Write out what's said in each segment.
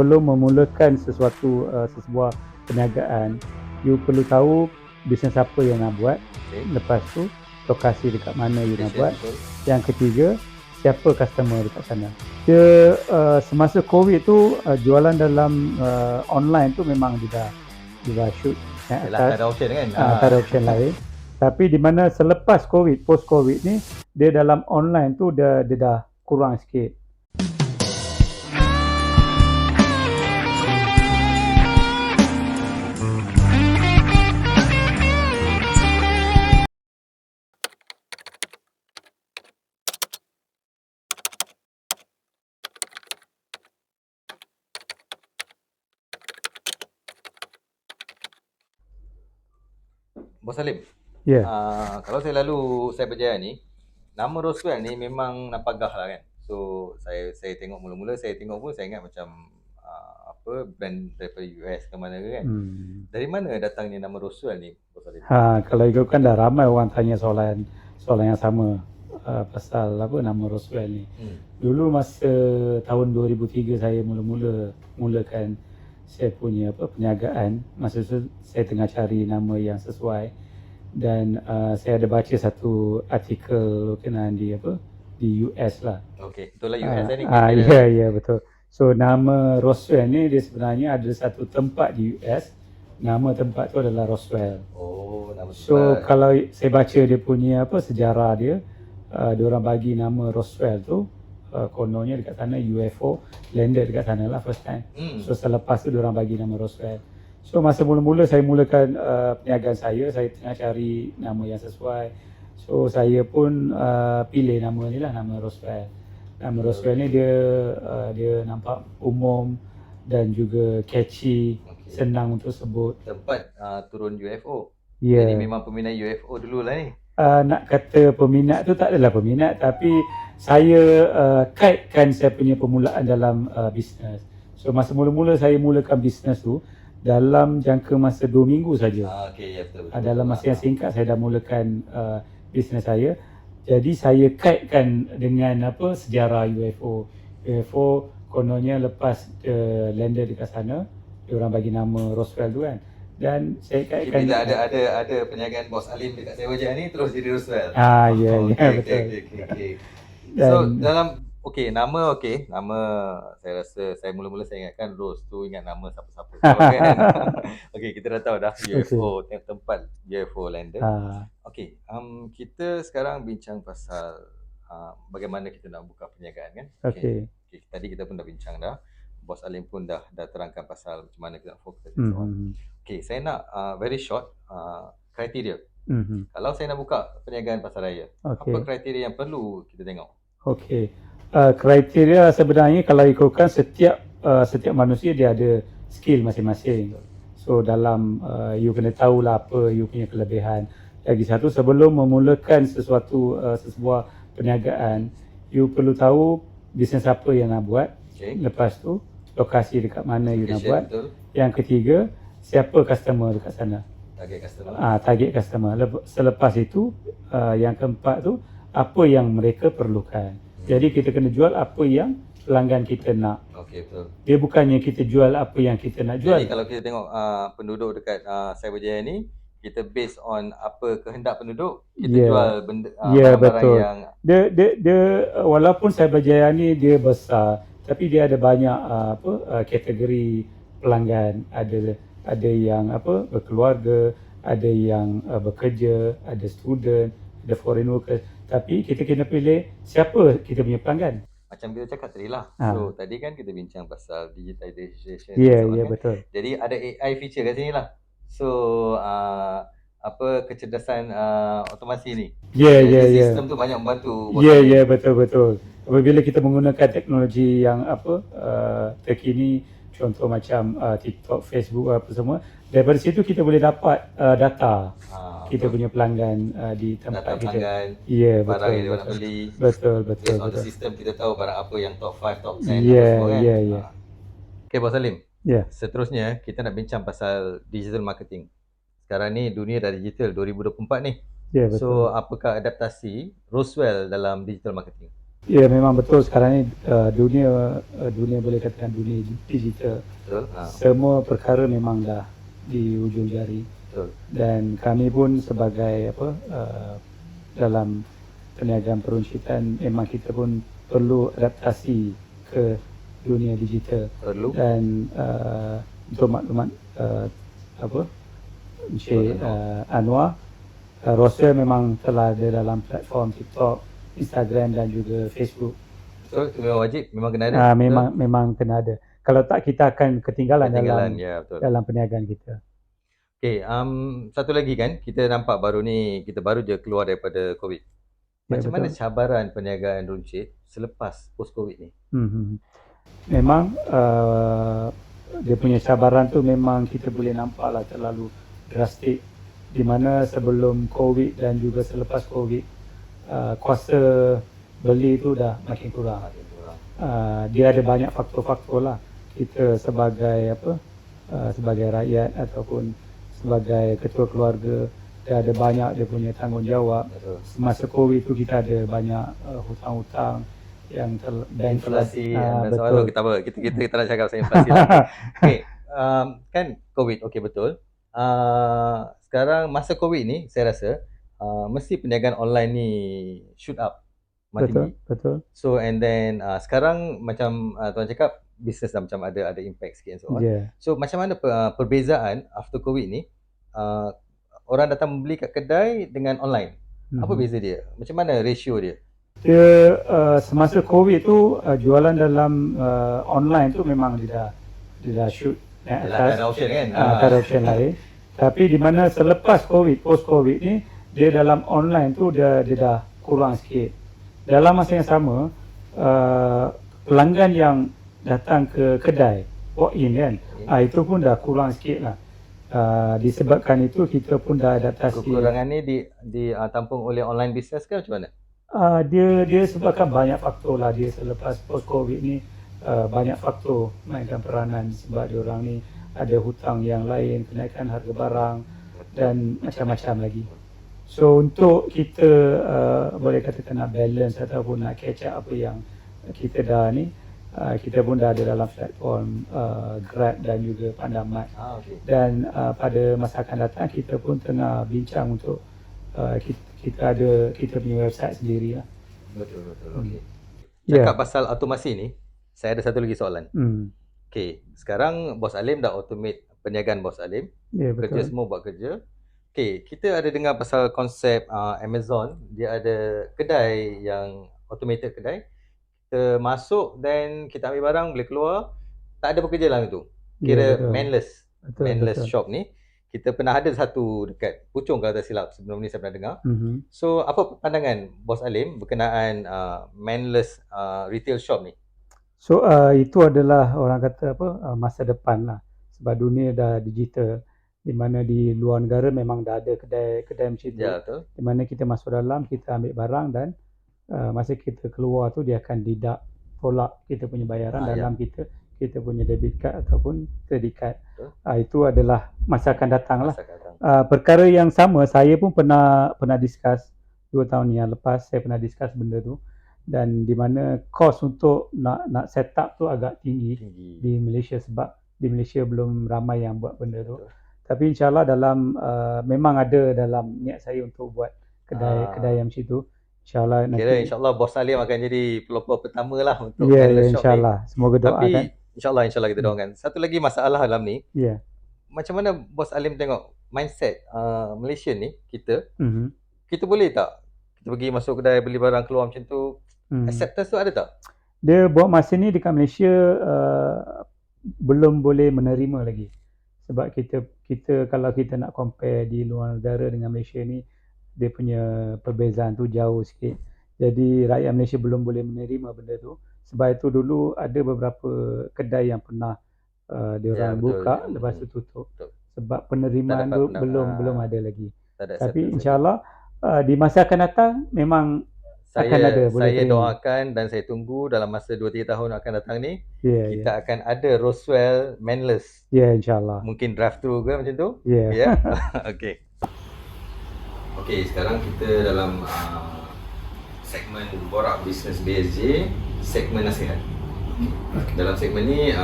Sebelum memulakan sebuah perniagaan, you perlu tahu bisnes apa yang nak buat. Okay. Lepas tu lokasi dekat mana you nak Location, buat. betul. Yang ketiga, siapa customer dekat sana. Dia semasa COVID tu jualan dalam online tu memang dia dah shoot naik Yalah, atas. tak ada option kan? Tak ada option lain. Tapi di mana selepas COVID, post COVID ni, dia dalam online tu dia dah kurang sikit. Bos Salim. Ya. Kalau saya berjaya ni, nama Roswell ni memang nampak gah lah kan. So saya tengok mula-mula, saya ingat macam brand daripada US ke mana ke kan. Dari mana datangnya nama Roswell ni, Bos Salim? Kalau ikutkan dah ramai orang tanya soalan yang sama pasal apa nama Roswell ni. Dulu masa tahun 2003 saya mulakan saya punya perniagaan. Masa tu saya tengah cari nama yang sesuai dan saya ada baca satu artikel berkenaan di US lah. Okey, betul lah US ni. Ya betul. So nama Roswell ni dia sebenarnya ada satu tempat di US. Nama tempat tu adalah Roswell. Oh, nama tempat. So kalau saya baca dia punya sejarah dia, diorang bagi nama Roswell tu kononnya dekat sana UFO landed dekat sana lah first time. So selepas tu diorang bagi nama Roswell. So masa mula-mula saya mulakan perniagaan saya tengah cari nama yang sesuai. So saya pun pilih nama ni lah, nama Roswell. Nama Roswell ni dia nampak umum dan juga catchy, senang untuk sebut. Tempat turun UFO. Ya. Jadi memang peminat UFO dululah ni. Nak kata peminat tu tak adalah peminat, tapi saya kaitkan saya punya permulaan dalam bisnes. So masa mula-mula saya mulakan bisnes tu dalam jangka masa 2 minggu saja. Okey, ya betul. Dalam masa yang singkat saya dah mulakan bisnes saya. Jadi saya kaitkan dengan sejarah UFO. UFO kononnya lepas landed dekat sana, diorang bagi nama Roswell tu kan. Dan saya kaitkan bila ada perniagaan Bos Alim dekat Sewa Jaya ni terus jadi Roswell. Ya betul. Okay. So dalam nama saya rasa saya mula-mula saya ingatkan Rose tu ingat nama siapa-siapa kan. Okey, kita dah tahu dah UFO tempat UFO landed. Okey, kita sekarang bincang pasal bagaimana kita nak buka perniagaan kan. Okey. Tadi kita pun dah bincang dah. Bos Alim pun dah terangkan pasal macam mana kita nak fokus dan so on. Okay, saya nak very short kriteria. Kalau saya nak buka perniagaan pasaraya, apa kriteria yang perlu kita tengok? Okey. Kriteria sebenarnya kalau ikutkan setiap manusia dia ada skill masing-masing. So dalam you kena tahulah apa you punya kelebihan. Lagi satu, sebelum memulakan sebuah perniagaan, you perlu tahu bisnes apa yang nak buat. Lepas tu lokasi dekat mana you nak buat. Betul. Yang ketiga, siapa customer dekat sana. Target customer. Selepas itu yang keempat tu, apa yang mereka perlukan. Jadi kita kena jual apa yang pelanggan kita nak. Okey, betul. Dia bukannya kita jual apa yang kita nak jual. Jadi kalau kita tengok penduduk dekat Sewa Jaya ni, kita based on apa kehendak penduduk, kita jual benda barang-barang yang dia walaupun Sewa Jaya ni dia besar, tapi dia ada banyak kategori pelanggan. Ada yang berkeluarga, ada yang bekerja, ada student, ada foreign workers. Tapi kita kena pilih siapa kita punya pelanggan. Macam kita cakap tadi lah. So tadi kan kita bincang pasal digitalization. Ya, kan? betul. Jadi ada AI feature kat sini lah. So kecerdasan otomasi ni. Ya. Sistem tu banyak membantu. Ya, betul. Apabila kita menggunakan teknologi yang terkini, contoh macam TikTok, Facebook apa semua, daripada situ kita boleh dapat data kita punya pelanggan di tempat data kita. Pelanggan, Ya, barang yang dia nak beli. Based on the system kita tahu barang apa yang top 5, top 10 semua kan. Ya. Okay, Bos Salim. Ya. Seterusnya kita nak bincang pasal digital marketing. Sekarang ni dunia dah digital 2024 ni. Ya, betul. So apakah adaptasi Roswell dalam digital marketing? Ya, memang betul sekarang ni dunia boleh katakan dunia digital. Betul? Semua perkara memang dah di ujung jari. Betul. Dan kami pun sebagai dalam perniagaan peruncitan memang kita pun perlu adaptasi ke dunia digital. Perlu. Dan untuk maklumat Encik Anwar, Roswell memang telah ada dalam platform TikTok, Instagram dan juga Facebook. So, itu memang wajib, memang kena ada. Memang kena ada. Kalau tak kita akan ketinggalan Ya, betul. dalam perniagaan kita. Okay, satu lagi kan, kita nampak baru ni, kita baru je keluar daripada COVID. Macam mana cabaran perniagaan runcit selepas post-COVID ni? Memang dia punya cabaran tu memang kita boleh nampak lah terlalu drastik. Di mana sebelum COVID dan juga selepas COVID, kuasa beli tu dah makin kurang. Dia ada banyak faktor-faktor lah. Kita sebagai sebagai rakyat ataupun sebagai ketua keluarga, dia ada banyak dia punya tanggungjawab. Semasa COVID tu kita ada banyak hutang-hutang yang inflasi. Betul. Kita nak cakap pasal inflasi lah. Okay, kan COVID, okay betul. Sekarang masa COVID ni saya rasa mesti perniagaan online ni shoot up tinggi. Betul. So and then sekarang macam tuan cakap business dah macam ada impact sikit and so on. So macam mana perbezaan after COVID ni, orang datang membeli kat kedai dengan online? Apa beza dia? Macam mana ratio dia? Dia semasa COVID tu jualan dalam online tu memang dia dah shoot ada option kan? Ada option lain. Tapi di mana selepas COVID, post COVID ni, dia dalam online tu dia dah kurang sikit. Dalam masa yang sama, pelanggan yang datang ke kedai walk in kan, itu pun dah kurang sikit lah. Disebabkan itu kita pun dah adaptasi. Kekurangan ni ditampung oleh online business ke macam mana? Dia sebabkan banyak faktor lah. Dia selepas post COVID ni banyak faktor mainkan peranan, sebab diorang ni ada hutang yang lain, kenaikan harga barang dan macam-macam lagi. So untuk kita boleh katakan nak balance ataupun nak catch up apa yang kita dah ni, kita pun dah ada dalam platform Grab dan juga Pandamat. Dan pada masa akan datang kita pun tengah bincang untuk kita punya website sendiri lah. Betul. Okay. Cakap pasal automasi ni, saya ada satu lagi soalan. Okay, sekarang Bos Alim dah automate perniagaan Bos Alim. Kerja semua buat kerja. Okay, kita ada dengar pasal konsep Amazon. Dia ada kedai yang automated kedai. Kita masuk dan kita ambil barang, boleh keluar. Tak ada pekerja dalam itu. Kira manless shop ni. Kita pernah ada satu dekat Puchong kalau tak silap, sebelum ni saya pernah dengar. So apa pandangan Bos Alim berkenaan manless retail shop ni? So itu adalah orang kata masa depan lah, sebab dunia dah digital, di mana di luar negara memang dah ada kedai macam tu. Ya, betul. Di mana kita masuk dalam, kita ambil barang dan masa kita keluar tu dia akan deduct, tolak kita punya bayaran dalam kita punya debit card ataupun credit card. Itu adalah masa akan datang lah. Perkara yang sama saya pun pernah discuss 2 tahun yang lepas, saya pernah discuss benda tu. Dan di mana kos untuk nak set up tu agak tinggi di Malaysia, sebab di Malaysia belum ramai yang buat benda tu. Tapi insyaAllah dalam memang ada dalam niat saya untuk buat kedai yang macam tu. InsyaAllah nanti. Kira insyaAllah Bos Alim akan jadi pelopor pertama lah untuk insyaAllah. Semoga doakan. Tapi insyaAllah kita doakan. Satu lagi masalah dalam ni. Macam mana Bos Alim tengok mindset Malaysia ni, kita boleh tak kita pergi masuk kedai beli barang keluar macam tu? Acceptance tu ada tak? Dia buat masa ni dekat Malaysia belum boleh menerima lagi. Sebab kita kalau kita nak compare di luar negara dengan Malaysia ni, dia punya perbezaan tu jauh sikit. Jadi rakyat Malaysia belum boleh menerima benda tu. Sebab itu dulu ada beberapa kedai yang pernah diorang buka, lepas tu tutup. Sebab penerimaan tu belum ada lagi. Tapi insyaAllah di masa akan datang memang akan ada. Saya doakan dan saya tunggu dalam masa 2-3 tahun akan datang ni, kita akan ada Roswell manless. InsyaAllah. Mungkin drive-thru ke macam tu? Okay. Okay, sekarang kita dalam segmen Borak Business BSJ, segmen nasihat. Dalam segmen ni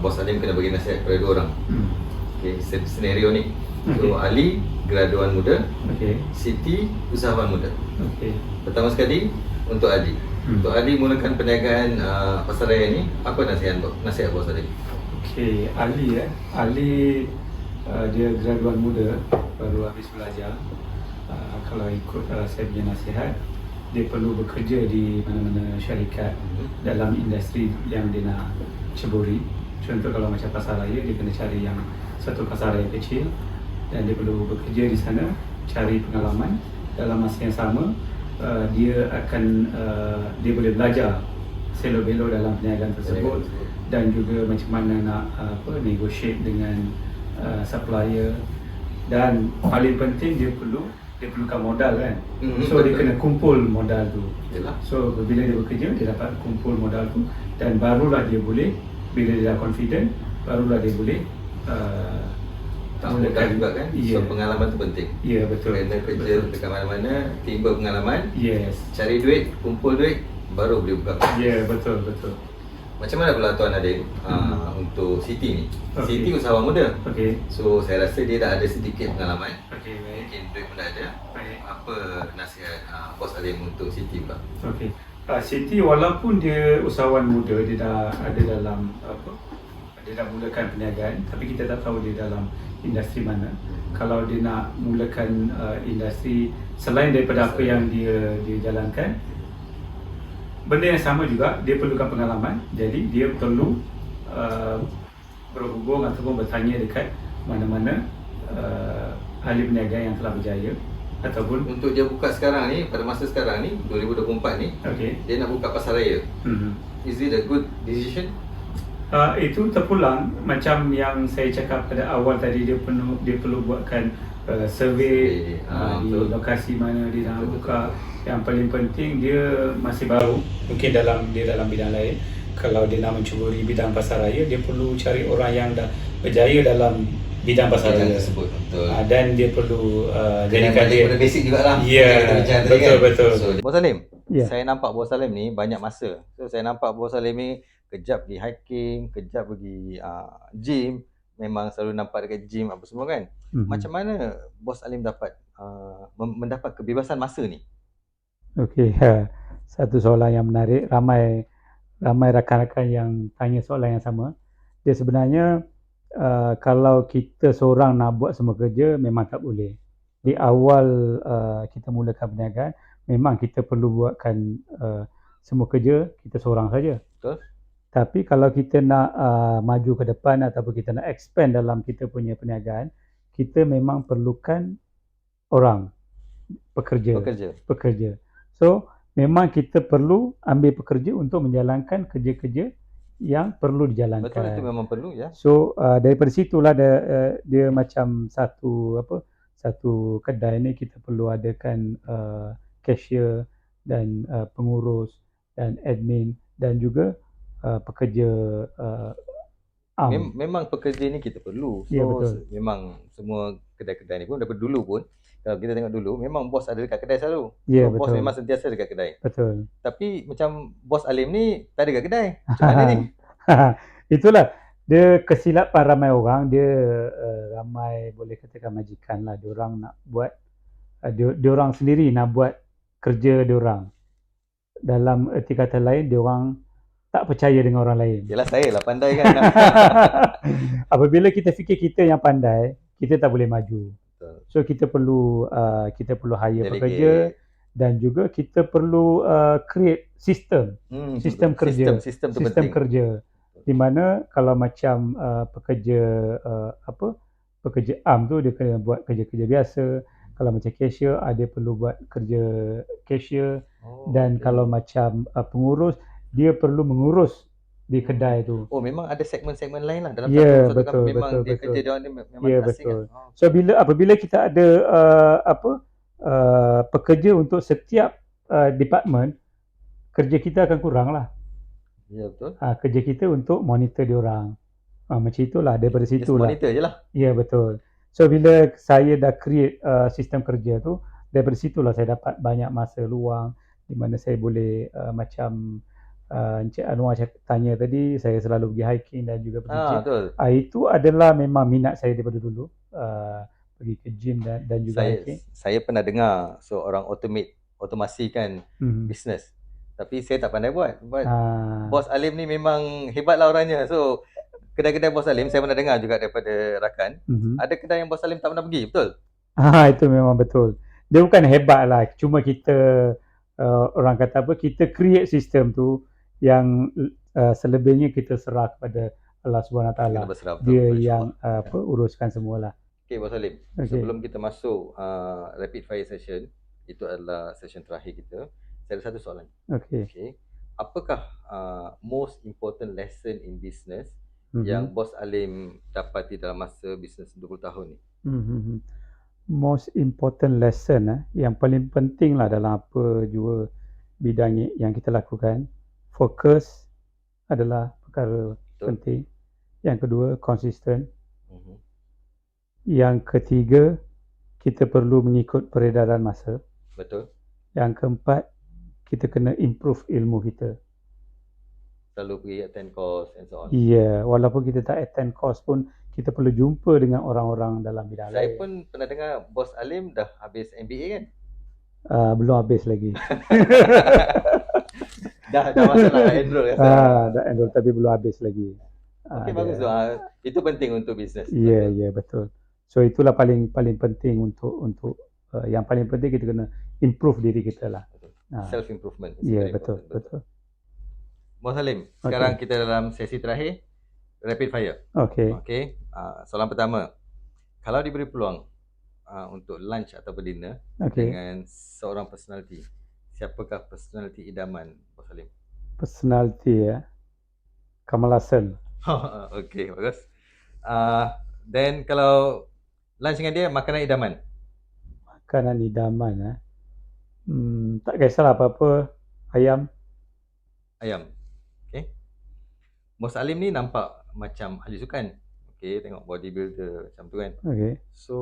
Bos Alim kena bagi nasihat kepada dua orang. Okay, senario ni. So Ali graduan muda, Siti usahawan muda. Pertama sekali untuk Ali. Untuk Ali mulakan perniagaan pasaraya ni, apa nasihat Bos Alim? Okey, Ali dia graduan muda, baru habis belajar. Kalau ikut saya punya nasihat, dia perlu bekerja di mana-mana syarikat dalam industri yang dia nak ceburi. Contoh kalau macam pasaraya, dia kena cari yang satu pasaraya kecil dan dia perlu bekerja di sana, cari pengalaman. Dalam masa yang sama, dia boleh belajar selo-belo dalam perniagaan tersebut dan juga macam mana nak negotiate dengan supplier, dan paling penting dia perlukan modal kan. So dia kena kumpul modal tu. So bila dia bekerja, dia dapat kumpul modal tu dan barulah dia boleh, bila dia dah confident, barulah dia boleh tak mudah juga kan. So pengalaman tu penting. Ya, betul. Kena kerja dekat mana-mana, timba pengalaman. Yes. Cari duit, kumpul duit, baru boleh buka. Ya, betul. Macam mana pula Tuan Adil untuk Siti ni? Siti usahawan muda. So saya rasa dia dah ada sedikit pengalaman. Baik. Mungkin duit pun dah ada. Baik. Apa nasihat Bos Alim untuk Siti pula? Siti walaupun dia usahawan muda, dia dah ada dalam dia dah mulakan perniagaan, tapi kita tak tahu dia dalam industri mana. Kalau dia nak mulakan industri selain daripada apa yang dia jalankan, benda yang sama juga, dia perlukan pengalaman. Jadi dia perlu berhubung ataupun bertanya dekat mana-mana ahli perniagaan yang telah berjaya. Ataupun untuk dia buka sekarang ni, pada masa sekarang ni 2024 ni, dia nak buka pasaraya. Is it a good decision? Itu terpulang macam yang saya cakap pada awal tadi, dia perlu buatkan survey di lokasi mana dia nak buka. Yang paling penting, dia masih baru, mungkin dalam bidang lain. Kalau dia nak mencuburi bidang pasaraya, dia perlu cari orang yang dah berjaya dalam bidang pasaraya tersebut. Betul. Dan dia perlu jadikan dia pada basic juga lah. Ya, betul. So, Bos Alim, saya nampak Bos Alim ni banyak masa. So saya nampak Bos Alim ni kejap pergi hiking, kejap pergi gym. Memang selalu nampak dekat gym apa semua kan. Macam mana Bos Alim dapat mendapat kebebasan masa ni? Okey, satu soalan yang menarik. Ramai rakan-rakan yang tanya soalan yang sama. Dia sebenarnya kalau kita seorang nak buat semua kerja, memang tak boleh. Di awal kita mulakan perniagaan, memang kita perlu buatkan semua kerja kita seorang saja. Betul. Tapi kalau kita nak maju ke depan ataupun kita nak expand dalam kita punya perniagaan, kita memang perlukan orang, pekerja. So memang kita perlu ambil pekerja untuk menjalankan kerja-kerja yang perlu dijalankan. Betul, itu memang perlu ya. So daripada situlah dia macam satu kedai ni kita perlu adakan cashier dan pengurus dan admin dan juga pekerja memang pekerja ni kita perlu. So memang semua kedai-kedai ni pun daripada dulu pun, kalau kita tengok dulu, memang bos ada dekat kedai selalu. So bos memang sentiasa dekat kedai. Betul. Tapi macam Bos Alim ni tak ada dekat kedai. Macam mana ni? Itulah dia kesilapan ramai orang. Dia ramai boleh katakan majikan lah. Diorang nak buat diorang sendiri nak buat kerja diorang. Dalam erti kata lain, diorang tak percaya dengan orang lain. Yalah, saya lah pandai kan. Apabila kita fikir kita yang pandai, kita tak boleh maju. So kita perlu hire pekerja dan juga kita perlu create sistem kerja. Sistem kerja. Di mana kalau macam pekerja am tu dia kena buat kerja-kerja biasa. Kalau macam cashier, dia perlu buat kerja cashier. Dan kalau macam pengurus, dia perlu mengurus di kedai tu. Oh, memang ada segmen-segmen lain lah dalam betul, memang betul, dia betul. kerja dia ni memang betul. So apabila kita ada pekerja untuk setiap department, kerja kita akan kurang lah. Ya, betul. Kerja kita untuk monitor diorang. Macam itulah, daripada situ lah. Monitor je lah. Ya, betul. So bila saya dah create sistem kerja tu, daripada situlah saya dapat banyak masa luang di mana saya boleh macam Encik Anwar tanya tadi, saya selalu pergi hiking dan juga pergi gym. Betul. Itu adalah memang minat saya daripada dulu. Pergi ke gym dan juga hiking. Saya pernah dengar seorang otomasikan bisnes. Tapi saya tak pandai buat. Bos Alim ni memang hebatlah orangnya. So kedai-kedai Bos Alim saya pernah dengar juga daripada rakan. Ada kedai yang Bos Alim tak pernah pergi, betul? Itu memang betul. Dia bukan hebat lah, cuma kita orang kata apa, kita create sistem tu yang selebihnya kita serah kepada Allah Subhanahu Taala. Dia yang uruskan semualah. Okay, Bos Alim. Sebelum kita masuk rapid fire session, itu adalah session terakhir kita. Saya ada satu soalan. Okay. Apakah most important lesson in business yang Bos Alim dapati dalam masa bisnes 20 tahun ni? Most important lesson yang paling penting lah dalam apa jua bidang yang kita lakukan, fokus adalah perkara penting. Yang kedua, konsisten. Yang ketiga, kita perlu mengikut peredaran masa. Betul. Yang keempat, kita kena improve ilmu kita. Selalu pergi attend course and so on. Ya, walaupun kita tak attend course pun, kita perlu jumpa dengan orang-orang dalam bidang lain. Saya pun pernah dengar Bos Alim dah habis MBA kan? Belum habis lagi. dah masuk lah, dah enroll kan? Dah enroll tapi belum habis lagi. Okay, bagus tu. Itu penting untuk bisnes. Ya, betul. So itulah paling penting untuk yang paling penting kita kena improve diri kita lah. Self improvement. Ya, betul. Bos Alim, sekarang kita dalam sesi terakhir, rapid fire. Okay. Soalan pertama, kalau diberi peluang untuk lunch atau dinner dengan seorang personality, siapakah personality idaman Bos Alim? Personality Kamal Hassan. Okay, bagus. Then kalau lunch dengan dia, makanan idaman? Makanan idaman tak kisahlah apa-apa. Ayam. Okay. Bos Alim ni nampak macam ahli sukan. Okay, tengok bodybuilder macam tu kan. Okay. So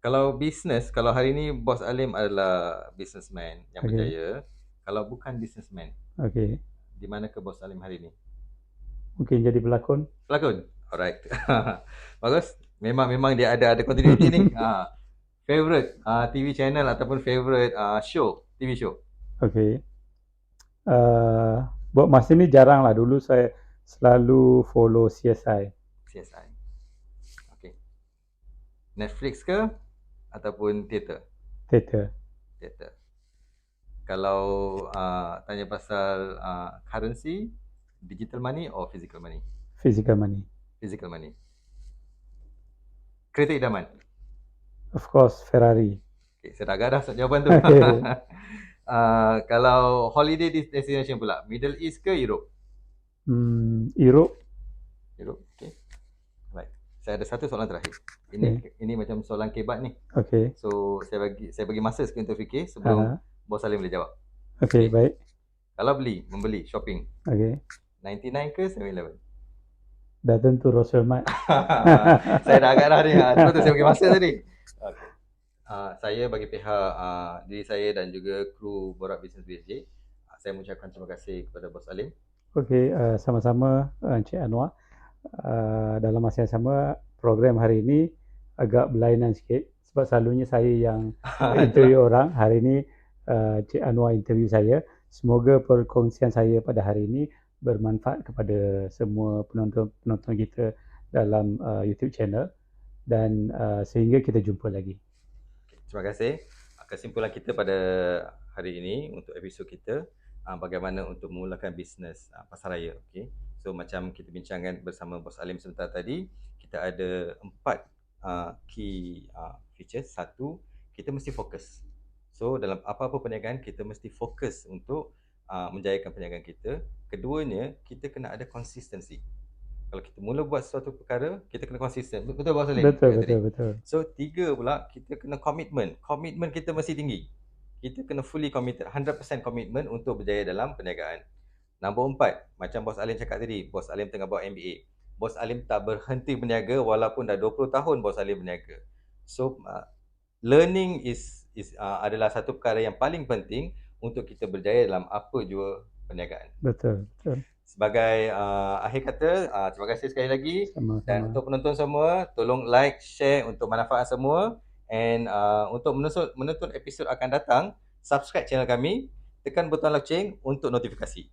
kalau bisnes, kalau hari ni Bos Alim adalah businessman yang berjaya, kalau bukan businessman, di mana ke Bos Alim hari ni? Mungkin jadi pelakon. Alright. Bagus. Memang dia ada continuity ni. Favorite TV channel ataupun favorite TV show? Okay. Buat masa ni jarang lah. Dulu saya selalu follow CSI. Okay. Netflix ke ataupun teater? Teater. Kalau tanya pasal currency, digital money or physical money? Physical money. Kereta idaman? Of course, Ferrari. Okay, saya dah agak dah jawapan tu. Kalau holiday destination pula, Middle East ke Europe? Europe. Okay. Right. Saya ada satu soalan terakhir. Ini macam soalan kebat ni. Okay. So saya bagi masa sikit untuk fikir sebelum Bos Alim boleh jawab. Okay, baik. Kalau membeli shopping. Okay. 99 ke 7-Eleven? Dah tentu Rosyul Mat. Saya dah agak dah ni. Sebab tu saya bagi masa tadi. Okay. Saya bagi pihak diri saya dan juga kru Borak Business BSJ, saya mengucapkan terima kasih kepada Bos Alim. Okey, sama-sama Encik Anwar. Dalam masa yang sama, program hari ini agak berlainan sikit sebab selalunya saya yang interview orang. Hari ini Encik Anwar interview saya. Semoga perkongsian saya pada hari ini bermanfaat kepada semua penonton kita dalam YouTube channel dan sehingga kita jumpa lagi. Terima kasih. Kesimpulan kita pada hari ini untuk episod kita, bagaimana untuk memulakan bisnes pasaraya. Okay. So macam kita bincangkan bersama Bos Alim sebentar tadi, kita ada 4 key features. Satu, kita mesti fokus. So dalam apa-apa perniagaan, kita mesti fokus untuk menjayakan perniagaan kita. Keduanya, kita kena ada konsistensi. Kalau kita mula buat sesuatu perkara, kita kena konsisten. Betul Bos Alim? Betul. So 3 pula, kita kena komitmen. Komitmen kita mesti tinggi. Kita kena fully committed, 100% komitmen untuk berjaya dalam perniagaan. Nombor 4, macam Bos Alim cakap tadi, Bos Alim tengah buat MBA. Bos Alim tak berhenti berniaga walaupun dah 20 tahun Bos Alim berniaga. So learning is adalah satu perkara yang paling penting untuk kita berjaya dalam apa jua perniagaan. Betul, betul. Sebagai akhir kata, terima kasih sekali lagi. Sama-sama. Dan untuk penonton semua, tolong like, share untuk manfaat semua. And untuk menonton episod akan datang, subscribe channel kami, tekan butang loceng untuk notifikasi.